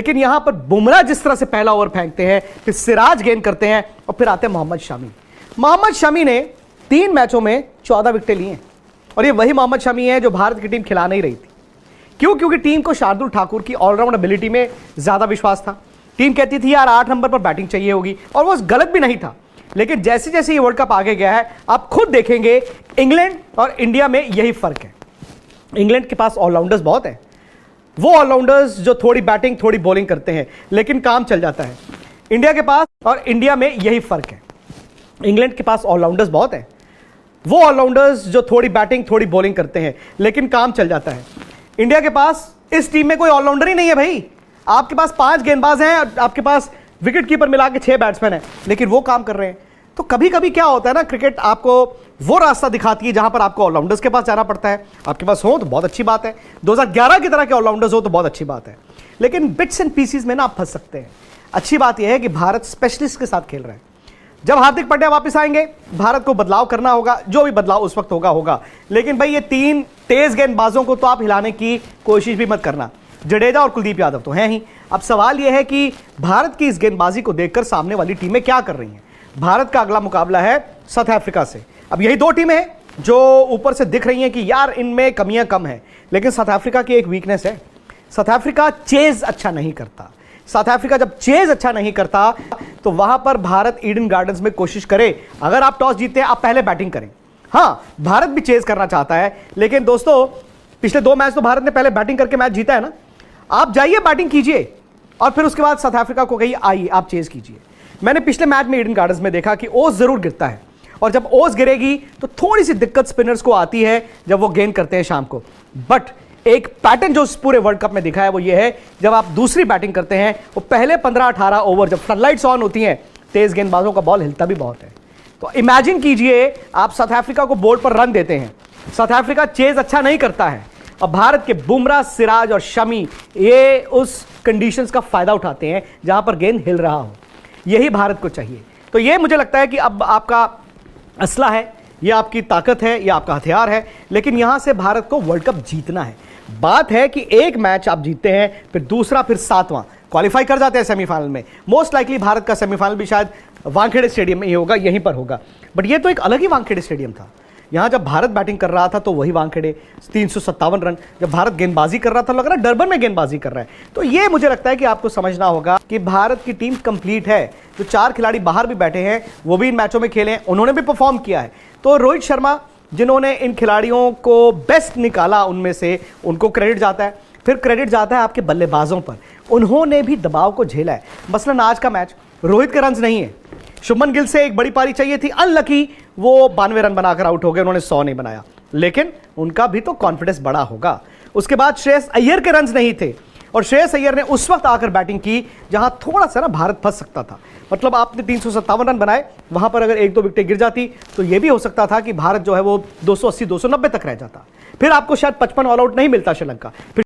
लेकिन यहां पर बुमराह जिस तरह से पहला ओवर फेंकते हैं, फिर सिराज गेंद करते हैं और फिर आते हैं मोहम्मद शमी। मोहम्मद शमी ने 3 मैचों में 14 विकेटें ली हैं और ये वही मोहम्मद शमी है जो भारत की टीम खिला नहीं रही थी। क्यों? क्योंकि टीम को शार्दुल ठाकुर की ऑलराउंड एबिलिटी में ज्यादा विश्वास था। टीम कहती थी यार 8 नंबर पर बैटिंग चाहिए होगी और वो गलत भी नहीं था। लेकिन जैसे जैसे ये वर्ल्ड कप आगे गया है, आप खुद देखेंगे इंग्लैंड और इंडिया में यही फर्क है। इंग्लैंड के पास ऑलराउंडर्स बहुत हैं, वो ऑलराउंडर्स जो थोड़ी बैटिंग थोड़ी बॉलिंग करते हैं लेकिन काम चल जाता है। इंडिया के पास और इंडिया में यही फर्क है। इंग्लैंड के पास ऑलराउंडर्स बहुत हैं, वो ऑलराउंडर्स जो थोड़ी बैटिंग थोड़ी बॉलिंग करते हैं लेकिन काम चल जाता है। इंडिया के पास इस टीम में कोई ऑलराउंडर ही नहीं है भाई। आपके पास 5 गेंदबाज हैं और आपके पास विकेट कीपर मिला के 6 बैट्समैन हैं, लेकिन वो काम कर रहे हैं। तो कभी कभी क्या होता है ना, क्रिकेट आपको वो रास्ता दिखाती है जहां पर आपको ऑलराउंडर्स के पास जाना पड़ता है। आपके पास हो तो बहुत अच्छी बात है, 2011 की तरह के ऑलराउंडर्स हो तो बहुत अच्छी बात है, लेकिन बिट्स एंड पीसीज में ना आप फंस सकते हैं। अच्छी बात यह है कि भारत स्पेशलिस्ट के साथ खेल रहा है। जब हार्दिक पांड्या वापस आएंगे, भारत को बदलाव करना होगा, जो भी बदलाव उस वक्त होगा। लेकिन भाई ये 3 तेज गेंदबाजों को तो आप हिलाने की कोशिश भी मत करना। जडेजा और कुलदीप यादव तो हैं ही। अब सवाल यह है कि भारत की इस गेंदबाजी को देखकर सामने वाली टीमें क्या कर रही हैं। भारत का अगला मुकाबला है साउथ अफ्रीका से। अब यही 2 टीमें हैं जो ऊपर से दिख रही हैं कि यार इनमें कमियां कम हैं, लेकिन साउथ अफ्रीका की एक वीकनेस है। साउथ अफ्रीका चेज अच्छा नहीं करता। साउथ अफ्रीका जब चेज अच्छा नहीं करता तो वहां पर भारत ईडन गार्डन्स में कोशिश करे, अगर आप टॉस जीतते हैं आप पहले बैटिंग करें। हाँ, भारत भी चेज करना चाहता है, लेकिन दोस्तों पिछले 2 मैच तो भारत ने पहले बैटिंग करके मैच जीता है ना। आप जाइए बैटिंग कीजिए और फिर उसके बाद साउथ अफ्रीका को कहिए आइए आप चेज कीजिए। मैंने पिछले मैच में ईडन गार्डन्स में देखा कि ओस जरूर गिरता है, और जब ओस गिरेगी तो थोड़ी सी दिक्कत स्पिनर्स को आती है जब वो गेंद करते हैं शाम को। बट एक पैटर्न जो इस पूरे वर्ल्ड कप में दिखा है वो ये है, जब आप दूसरी बैटिंग करते हैं वो पहले 15-18 ओवर जब फ्लडलाइट्स ऑन होती हैं, तेज गेंदबाजों का बॉल हिलता भी बहुत है। तो इमेजिन कीजिए आप साउथ अफ्रीका को बोर्ड पर रन देते हैं, साउथ अफ्रीका चेज अच्छा नहीं करता है और भारत के बुमराह, सिराज और शमी ये उस कंडीशंस का फायदा उठाते हैं जहां पर गेंद हिल रहा हो। यही भारत को चाहिए। तो ये मुझे लगता है कि अब आपका असला है, ये आपकी ताकत है, ये आपका हथियार है, लेकिन यहां से भारत को वर्ल्ड कप जीतना है। बात है कि एक मैच आप जीतते हैं, फिर दूसरा, फिर 7वां क्वालिफाई कर जाते हैं सेमीफाइनल में। मोस्ट लाइकली भारत का सेमीफाइनल भी शायद वानखेड़े स्टेडियम में ही होगा, यहीं पर होगा। बट ये तो एक अलग ही वानखेड़े स्टेडियम था। यहां जब भारत बैटिंग कर रहा था तो वही वानखेड़े 357 रन। जब भारत गेंदबाजी कर रहा था लग रहा है डरबन में गेंदबाजी कर रहा है। तो ये मुझे लगता है कि आपको समझना होगा कि भारत की टीम कंप्लीट है। जो 4 खिलाड़ी बाहर भी बैठे हैं वो भी इन मैचों में खेले हैं, उन्होंने भी परफॉर्म किया है। तो रोहित शर्मा जिन्होंने इन खिलाड़ियों को बेस्ट निकाला उनमें से, उनको क्रेडिट जाता है। फिर क्रेडिट जाता है आपके बल्लेबाजों पर, उन्होंने भी दबाव को झेला है। मसलन आज का मैच रोहित के रन्स नहीं है, शुभमन गिल से एक बड़ी पारी चाहिए थी, अनलकी वो 92 रन बनाकर आउट हो गए, उन्होंने 100 नहीं बनाया, लेकिन उनका भी तो कॉन्फिडेंस बड़ा होगा। उसके बाद श्रेयस अय्यर के रन्स नहीं थे और श्रेयस अय्यर ने उस वक्त आकर बैटिंग की जहां थोड़ा सा ना भारत फंस सकता था। मतलब आपने 357 रन बनाए, वहां पर अगर 1-2 विकेटें गिर जाती तो यह भी हो सकता था कि भारत जो है वो 280-290 तक रह जाता, फिर आपको शायद 55 ऑल आउट नहीं मिलता श्रीलंका।